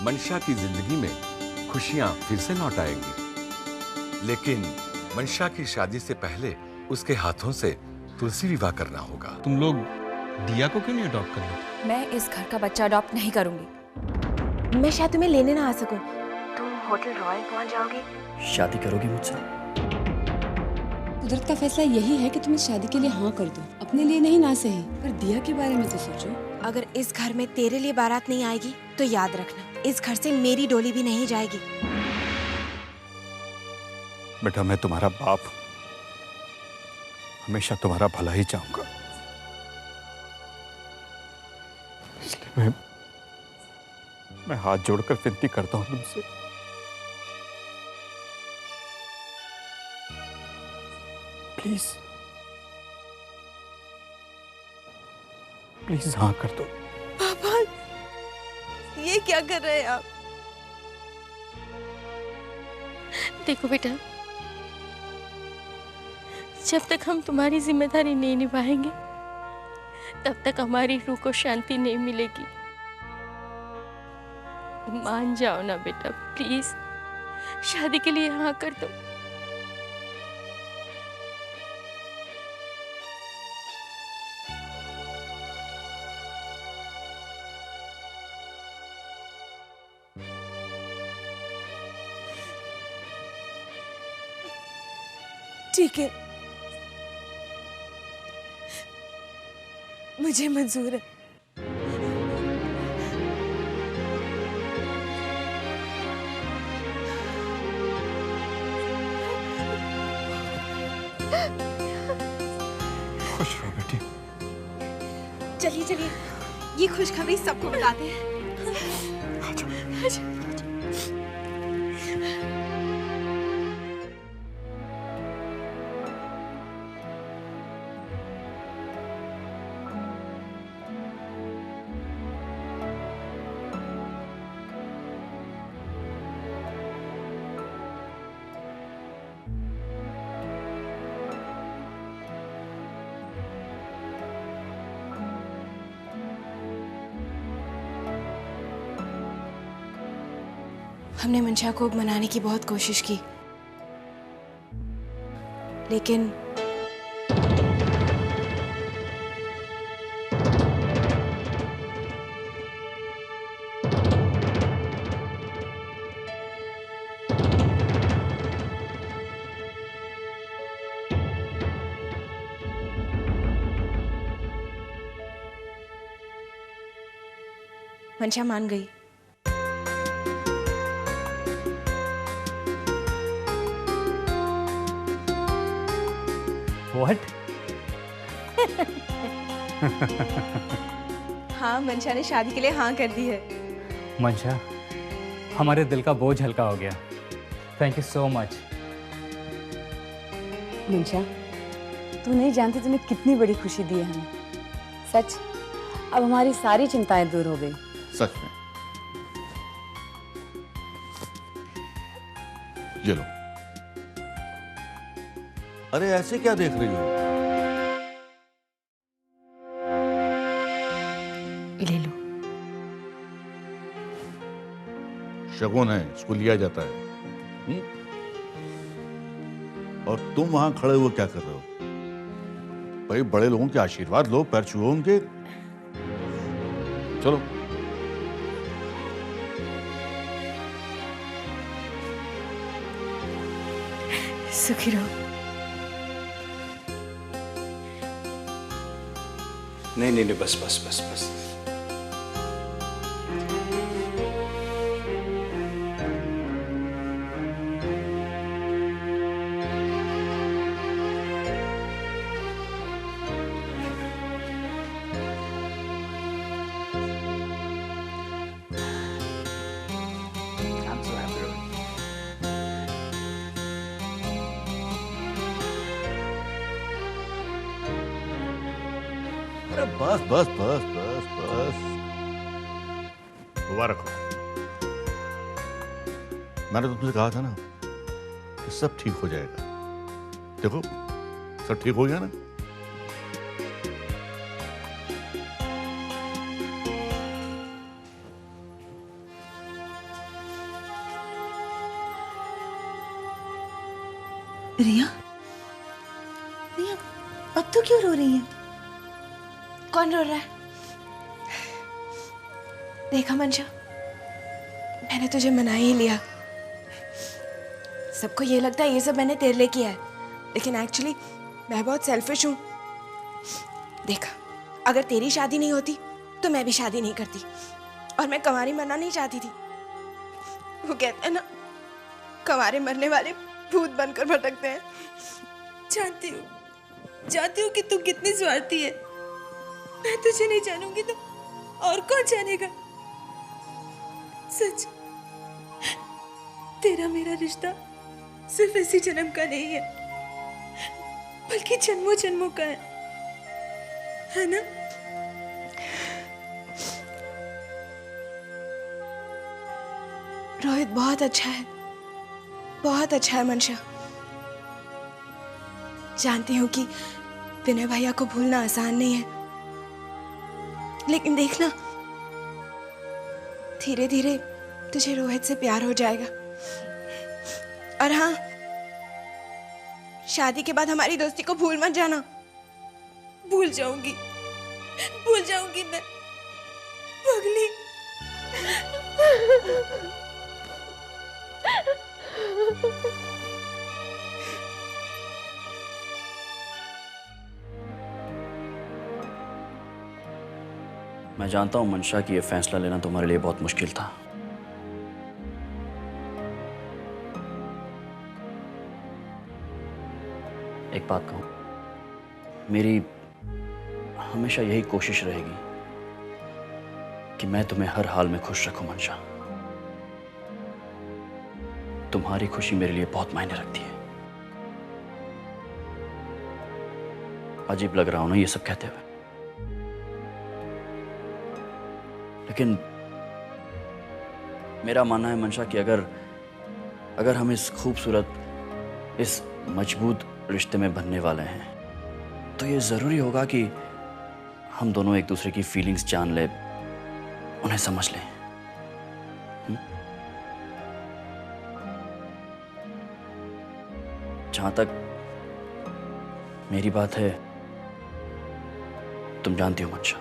मंशा की जिंदगी में खुशियां फिर से लौट आएंगी। लेकिन मंशा की शादी से पहले उसके हाथों से तुलसी विवाह करना होगा। तुम लोग दिया को क्यों नहीं अडॉप्ट कर लेते? मैं इस घर का बच्चा अडॉप्ट नहीं करूंगी। मैं शायद तुम्हें लेने ना आ सकूं। तुम होटल रॉयल पहुंच जाओगे। शादी करोगी मुझसे? कुदरत का फैसला यही है कि तुम इस शादी के लिए हाँ कर दो। अपने लिए नहीं ना सही, पर दिया के बारे में तो सोचो। अगर इस घर में तेरे लिए बारात नहीं आएगी तो याद रखना, इस घर से मेरी डोली भी नहीं जाएगी। बेटा, मैं तुम्हारा बाप हमेशा तुम्हारा भला ही चाहूंगा, इसलिए मैं हाथ जोड़कर विनती करता हूं तुमसे, प्लीज प्लीज हाँ कर दो। पापा, ये क्या कर रहे हैं आप? देखो बेटा, जब तक हम तुम्हारी जिम्मेदारी नहीं निभाएंगे तब तक हमारी रूह को शांति नहीं मिलेगी। मान जाओ ना बेटा, प्लीज शादी के लिए हाँ कर दो। ठीक है, मुझे मंजूर है। खुश रहो बेटी। चलिए चलिए, ये खुशखबरी सबको बताते हैं। हमने मंशा को मनाने की बहुत कोशिश की, लेकिन मंशा मान गई। What? हाँ, मंशा ने शादी के लिए हाँ कर दी है। मंशा, हमारे दिल का बोझ हल्का हो गया। Thank you so much. मंशा, तू नहीं जानती तुम्हें कितनी बड़ी खुशी दी है हमें। सच, अब हमारी सारी चिंताएं दूर हो गई। सच में। ये लो। अरे ऐसे क्या देख रही हो? ले लो। शगुन है, इसको लिया जाता है। और तुम वहां खड़े हुए क्या कर रहे हो? भाई, बड़े लोगों के आशीर्वाद लो, पैर छुओ उनके। चलो। सुखी रहो। नहीं, बस बस बस बस। I'm so happy, Rohit. अरे बस बस बस बस बस, दुआ रखो। मैंने तुमसे कहा था ना कि सब ठीक हो जाएगा। देखो, सब ठीक हो गया ना। रिया, रिया, अब तो क्यों रो रही है? कौन रो रहा है? देखा मंशा, मैंने तुझे मना ही लिया। सबको ये लगता है ये सब मैंने तेरे लिए किया है, लेकिन एक्चुअली मैं बहुत सेल्फिश हूँ। देखा, अगर तेरी शादी नहीं होती तो मैं भी शादी नहीं करती, और मैं कंवारी मरना नहीं चाहती थी। वो कहते हैं ना, कंवारे मरने वाले भूत बनकर भटकते हैं। जानती हूँ कि तू कितनी स्वार्थी है। मैं तुझे नहीं जानूंगी तो और कौन जानेगा? सच, तेरा मेरा रिश्ता सिर्फ इसी जन्म का नहीं है, बल्कि जन्मों जन्मों का है ना? रोहित बहुत अच्छा है, बहुत अच्छा है मंशा। जानती हूँ कि विनय भैया को भूलना आसान नहीं है, लेकिन देखना, धीरे धीरे तुझे रोहित से प्यार हो जाएगा। और हाँ, शादी के बाद हमारी दोस्ती को भूल मत जाना। भूल जाऊंगी मैं, पगली। मैं जानता हूं मंशा कि यह फैसला लेना तुम्हारे लिए बहुत मुश्किल था। एक बात कहूं, मेरी हमेशा यही कोशिश रहेगी कि मैं तुम्हें हर हाल में खुश रखूं मंशा। तुम्हारी खुशी मेरे लिए बहुत मायने रखती है। अजीब लग रहा हूं ना ये सब कहते हुए, लेकिन मेरा मानना है मंशा कि अगर हम इस खूबसूरत, इस मजबूत रिश्ते में बनने वाले हैं, तो ये जरूरी होगा कि हम दोनों एक दूसरे की फीलिंग्स जान ले, उन्हें समझ लें। जहां तक मेरी बात है, तुम जानती हो मंशा,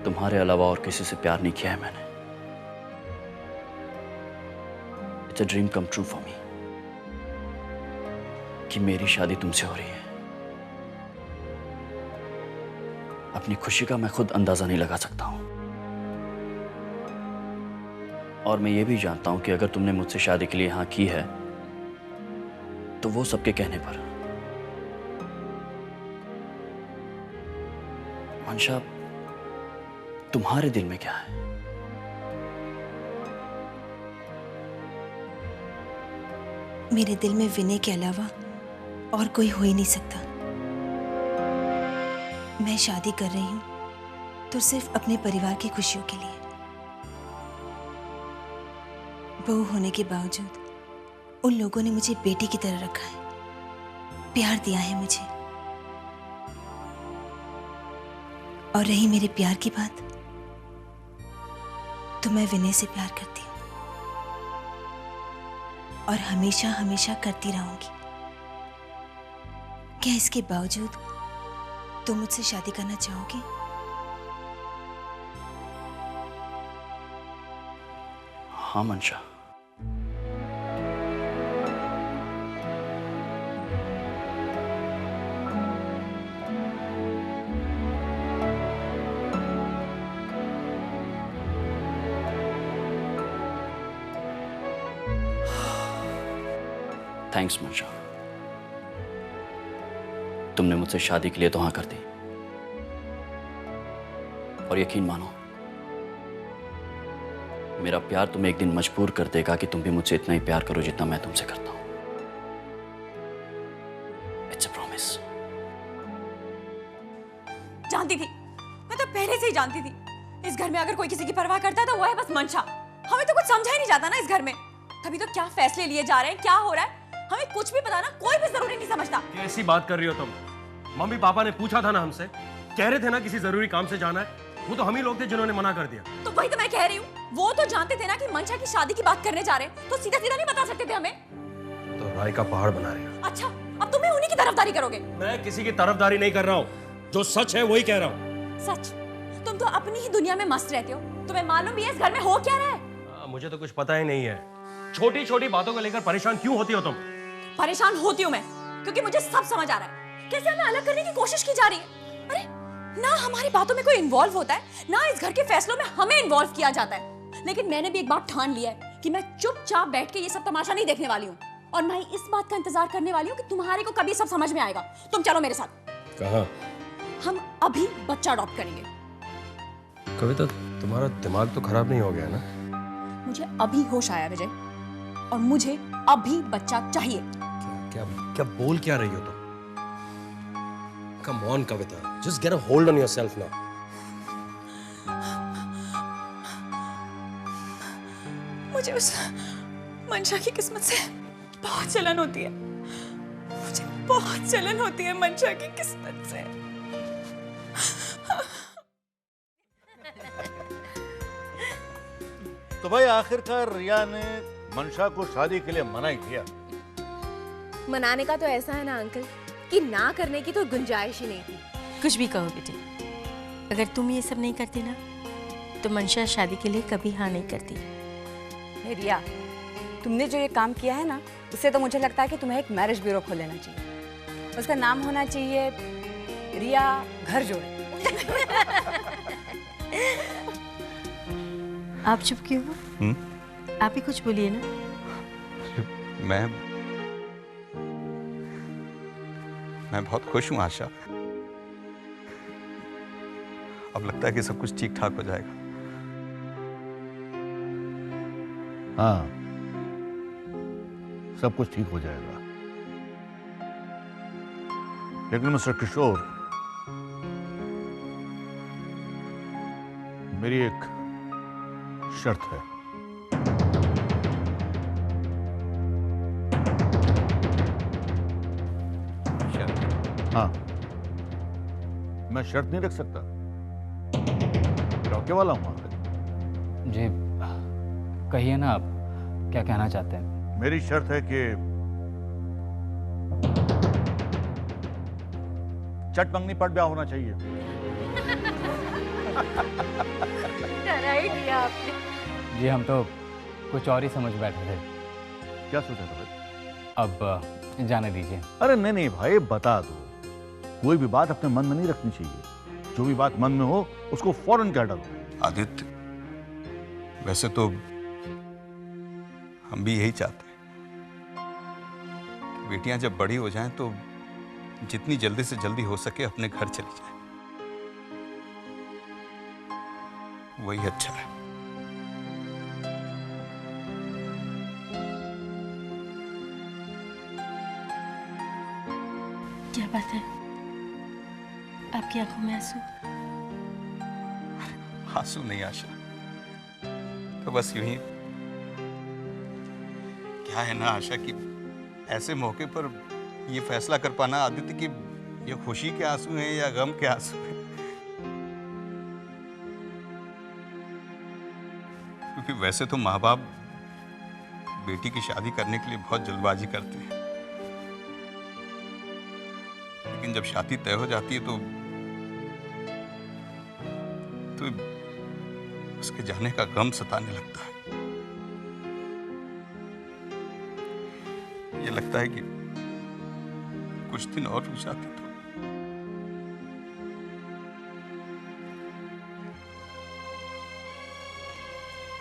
तुम्हारे अलावा और किसी से प्यार नहीं किया है मैंने। It's a dream come true for me कि मेरी शादी तुमसे हो रही है। अपनी खुशी का मैं खुद अंदाजा नहीं लगा सकता हूं, और मैं ये भी जानता हूं कि अगर तुमने मुझसे शादी के लिए हाँ की है, तो वो सबके कहने पर। मंशा, तुम्हारे दिल में क्या है? मेरे दिल में विनय के अलावा और कोई हो ही नहीं सकता। मैं शादी कर रही हूं तो सिर्फ अपने परिवार की खुशियों के लिए। बहू होने के बावजूद उन लोगों ने मुझे बेटी की तरह रखा है, प्यार दिया है मुझे। और रही मेरे प्यार की बात, तो मैं विनय से प्यार करती हूँ और हमेशा हमेशा करती रहूंगी। क्या इसके बावजूद तुम मुझसे शादी करना चाहोगे? हाँ मंशा। थैंक्स मंशा, तुमने मुझसे शादी के लिए तो हाँ कर दी, और यकीन मानो, मेरा प्यार तुम्हें एक दिन मजबूर कर देगा कि तुम भी मुझसे इतना ही प्यार करो जितना मैं तुमसे करता हूं। It's a promise. जानती थी, मैं तो पहले से ही जानती थी, इस घर में अगर कोई किसी की परवाह करता है तो वो है बस मंशा। हमें तो कुछ समझा ही नहीं जाता ना इस घर में। तभी तो क्या फैसले लिए जा रहे हैं, क्या हो रहा है, हमें कुछ भी पता ना, कोई भी जरूरी नहीं समझता। कैसी बात कर रही हो तुम? मम्मी पापा ने पूछा था ना हमसे, कह रहे थे ना किसी जरूरी काम से जाना है, वो तो हम ही लोग थे जिन्होंने मना कर दिया। तो वही तो मैं कह रही हूँ, वो तो जानते थे ना कि मंशा की शादी की बात करने जा रहे हैं, तो सीधा सीधा नहीं बता सकते थे हमें? भाई का पहाड़ बना रहे हो। अच्छा, अब तुम भी उन्हीं की तरफदारी करोगे? मैं किसी की तरफदारी नहीं कर रहा हूँ, जो सच है वही कह रहा हूँ। सच? तुम तो अपनी ही दुनिया में मस्त रहते हो, तुम्हें मालूम भी है इस घर में हो क्या रहा है? मुझे तो कुछ पता ही नहीं है। छोटी छोटी बातों को लेकर परेशान क्यों होती हो तुम? परेशान होती हूँ मैं क्योंकि मुझे सब समझ आ रहा है। कैसे हमें अलग करने की कोशिश की जा रही है। अरे ना हमारी बातों में कोई इन्वॉल्व होता है, ना इस घर के फैसलों में हमें इन्वॉल्व किया जाता है। लेकिन मैंने भी एक बात ठान लिया है कि मैं चुपचाप बैठ के ये सब तमाशा नहीं देखने वाली हूँ, और मैं इस बात का इंतजार करने वाली हूँ कि तुम्हारे को कभी सब समझ में आएगा। तुम चलो मेरे साथ। कहाँ? हम अभी बच्चा अडॉप्ट करेंगे। कविता, तुम्हारा दिमाग तो खराब नहीं हो गया ना? मुझे अभी होश आया विजय, और मुझे अभी बच्चा चाहिए। क्या क्या बोल क्या रही हो तुम? Come on Kavita, just get a hold on yourself now. मुझे उस मंशा की किस्मत से बहुत जलन होती है। मुझे बहुत जलन होती है मंशा की किस्मत से। तो भाई आखिरकार रिया ने मंशा को शादी के लिए मना ही किया। मनाने का तो ऐसा है ना अंकल कि ना करने की तो गुंजाइश ही नहीं थी। कुछ भी कहो बेटे, अगर तुम ये सब नहीं करती ना तो मंशा शादी के लिए कभी हाँ नहीं करती। रिया, तुमने जो ये काम किया है ना, उससे तो मुझे लगता है कि तुम्हें एक मैरिज ब्यूरो खोल लेना चाहिए। उसका नाम होना चाहिए रिया घर जोड़े। आप चुप क्यों हो? आप ही कुछ बोलिए ना। मैं बहुत खुश हूं आशा। अब लगता है कि सब कुछ ठीक ठाक हो जाएगा। हाँ, सब कुछ ठीक हो जाएगा। लेकिन मिस्टर किशोर, मेरी एक शर्त है। हाँ, मैं शर्त नहीं रख सकता, डॉक्टर वाला हूं। जी कहिए ना, आप क्या कहना चाहते हैं? मेरी शर्त है कि चट मंगनी पट ब्याह होना चाहिए। डरा ही दिया आपने। जी हम तो कुछ और ही समझ बैठे थे। क्या सोचा था भाई? अब जाने दीजिए। अरे नहीं नहीं भाई, बता दो। कोई भी बात अपने मन में नहीं रखनी चाहिए। जो भी बात मन में हो उसको फौरन कह डालो। आदित्य, वैसे तो हम भी यही चाहते हैं कि बेटियां जब बड़ी हो जाएं तो जितनी जल्दी से जल्दी हो सके अपने घर चली जाएं। वही अच्छा है। क्या बात है, आपकी आंखों में आंसू? आंसू नहीं आशा, तो बस यूं ही। क्या है ना आशा कि ऐसे मौके पर ये फैसला कर पाना आदित्य कि ये खुशी के आंसू हैं या गम के आंसू हैं, क्योंकि वैसे तो माँ बाप बेटी की शादी करने के लिए बहुत जल्दबाजी करते हैं, लेकिन जब शादी तय हो जाती है तो उसके जाने का गम सताने लगता है। ये लगता है कि कुछ दिन और रुक जाती तो।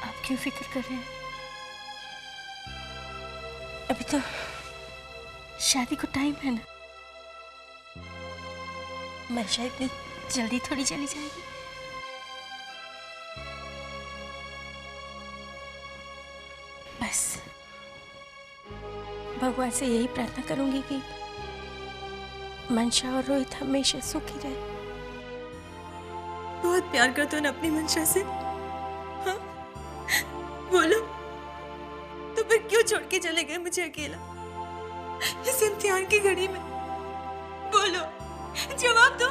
आप क्यों फिक्र कर रहे हैं? अभी तो शादी को टाइम है ना। मंशा इतनी जल्दी थोड़ी चली जाएगी। बस भगवान से यही प्रार्थना करूंगी कि मंशा और रोहित हमेशा सुखी रहे। बहुत प्यार करते हो ना अपनी मंशा से? हाँ? बोलो, तो फिर क्यों छोड़ के चले गए मुझे अकेला इस इम्तिहान की घड़ी में? बोलो, जवाब दो।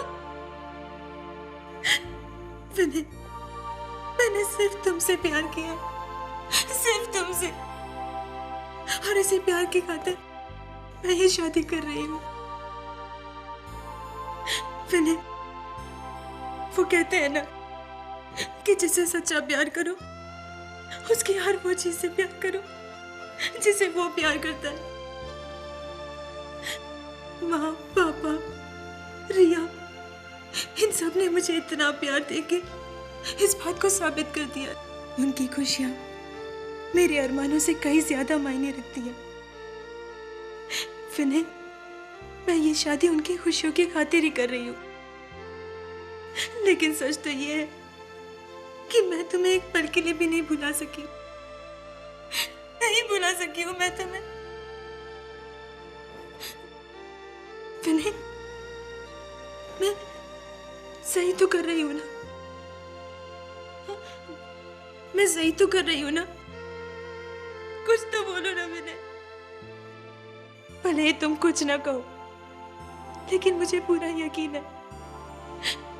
मैंने सिर्फ तुमसे प्यार किया, सिर्फ तुमसे, और इसी प्यार की खातिर मैं ये शादी कर रही हूँ। विनय, वो कहते हैं ना कि जिसे सच्चा प्यार करो उसकी हर वो चीज से प्यार करो जिसे वो प्यार करता है। माँ, पापा, रिया, इन सब ने मुझे इतना प्यार देके इस बात को साबित कर दिया। उनकी खुशियां मेरे अरमानों से कहीं ज्यादा मायने रखती है। विनय, मैं ये शादी उनकी खुशियों की खातिर ही कर रही हूँ, लेकिन सच तो ये है कि मैं तुम्हें एक पल के लिए भी नहीं भुला सकी। नहीं भुला सकी हूँ मैं तुम्हें। विनय, मैं सही तो कर रही हूँ ना? मैं सही तो कर रही हूँ ना? कुछ तो बोलो ना विनय। भले ही तुम कुछ ना कहो, लेकिन मुझे पूरा यकीन है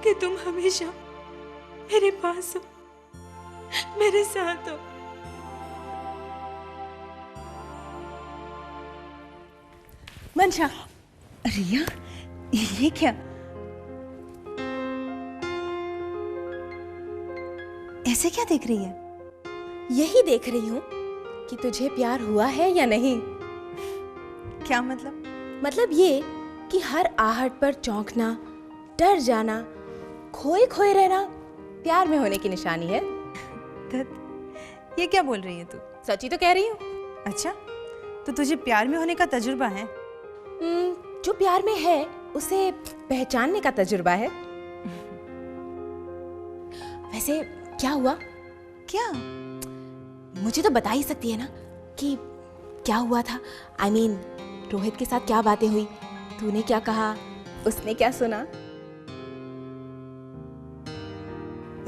कि तुम हमेशा मेरे पास हो, मेरे साथ हो। मंशा, रिया, ये क्या? ऐसे क्या देख रही है? यही देख रही हूँ कि तुझे प्यार हुआ है या नहीं। क्या मतलब? मतलब ये कि हर आहट पर चौंकना, डर जाना, खोए खोए रहना प्यार में होने की निशानी है। ये क्या बोल रही है तू? सच्ची तो कह रही हूँ। अच्छा, तो तुझे प्यार में होने का तजुर्बा है? जो प्यार में है उसे पहचानने का तजुर्बा है। वैसे क्या हुआ? क्या? मुझे तो बता ही सकती है ना कि क्या हुआ था। I mean, रोहित के साथ क्या बातें हुई, तूने क्या कहा, उसने क्या सुना?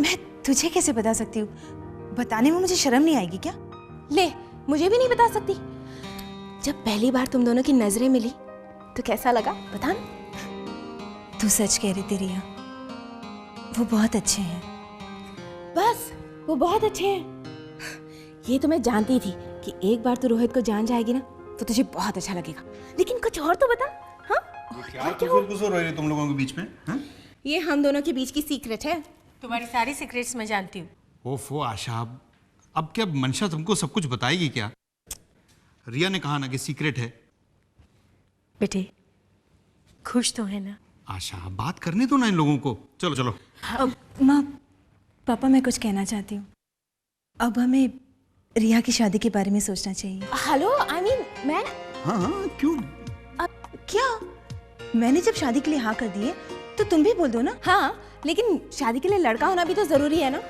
मैं तुझे कैसे बता सकती हूँ? बताने में मुझे शर्म नहीं आएगी क्या? ले, मुझे भी नहीं बता सकती। जब पहली बार तुम दोनों की नजरें मिली तो कैसा लगा, बता ना। तू सच कह रही थी रिया, वो बहुत अच्छे हैं। बस, वो बहुत अच्छे हैं। ये तो मैं जानती थी कि एक बार तो रोहित को जान जाएगी ना तो तुझे बहुत अच्छा लगेगा, लेकिन कुछ और तो बता। हाँ, क्या कुछ रही तुम लोगों के बीच में? हाँ? ये हम दोनों के बीच की सीक्रेट है। तुम्हारी सारी सीक्रेट्स मैं जानती हूँ। ओफो आशा, अब क्या मंशा तुमको सब कुछ बताएगी क्या? रिया ने कहा ना कि सीक्रेट है। बेटे, खुश तो है ना? आशा, बात करने दो ना इन लोगों को। चलो चलो। माँ, पापा, मैं कुछ कहना चाहती हूँ। अब हमें रिया की शादी के बारे में सोचना चाहिए। हेलो, I mean, मैं हाँ, क्यों? अब क्या? मैंने जब शादी के लिए हाँ कर दी है तो तुम भी बोल दो ना। हाँ, लेकिन शादी के लिए लड़का होना भी तो जरूरी है ना।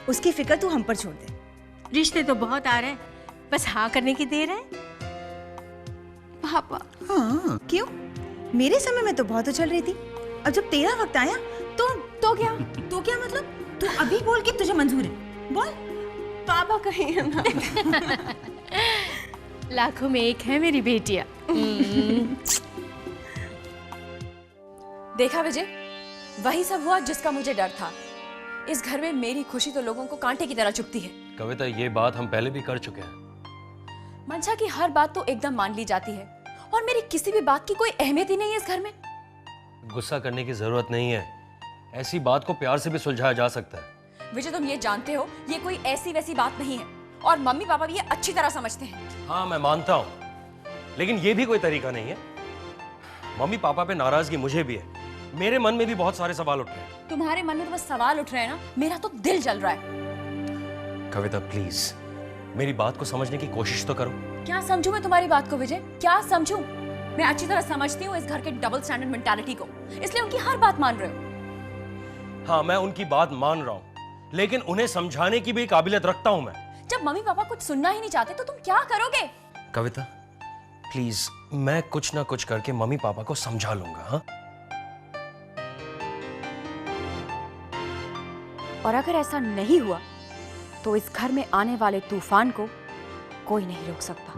उसकी फिक्र तू हम पर छोड़ दे। रिश्ते तो बहुत आ रहे हैं, बस हाँ करने की देर है। पापा। हाँ, क्यों? मेरे समय में तो बहुत उछल रही थी, अब जब तेरा वक्त आया तो क्या? तो क्या मतलब? तू अभी बोल कि तुझे मंजूर है, बोल। पापा कहीं ना। लाखों में एक है मेरी बेटिया। देखा विजय, वही सब हुआ जिसका मुझे डर था। इस घर में मेरी खुशी तो लोगों को कांटे की तरह चुभती है। कविता, ये बात हम पहले भी कर चुके हैं। मंशा की हर बात तो एकदम मान ली जाती है और मेरी किसी भी बात की कोई अहमियत ही नहीं है इस घर में। गुस्सा करने की जरूरत नहीं है, ऐसी बात को प्यार से भी सुलझाया जा सकता है। विजय, तुम ये जानते हो ये कोई ऐसी वैसी बात नहीं है और मम्मी पापा भी ये अच्छी तरह समझते हैं। हाँ, मैं मानता हूँ, लेकिन ये भी कोई तरीका नहीं है। मम्मी पापा पे नाराजगी मुझे भी है, मेरे मन में भी बहुत सारे सवाल उठ रहे हैं। तुम्हारे मन में तो बस सवाल उठ रहे हैं ना, मेरा तो दिल जल रहा है। कविता, प्लीज मेरी बात को समझने की कोशिश तो करो। क्या समझूं मैं तुम्हारी बात को विजय? क्या समझूं? मैं अच्छी तरह समझती हूँ इस घर के डबल स्टैंडर्ड मेंटालिटी को, इसलिए उनकी हर बात मान रहे हो। हाँ, मैं उनकी बात मान रहा हूँ, लेकिन उन्हें समझाने की भी काबिलियत रखता हूँ मैं। जब मम्मी पापा कुछ सुनना ही नहीं चाहते तो तुम क्या करोगे? कविता, प्लीज, मैं कुछ ना कुछ करके मम्मी पापा को समझा लूंगा। हाँ? और अगर ऐसा नहीं हुआ तो इस घर में आने वाले तूफान को कोई नहीं रोक सकता।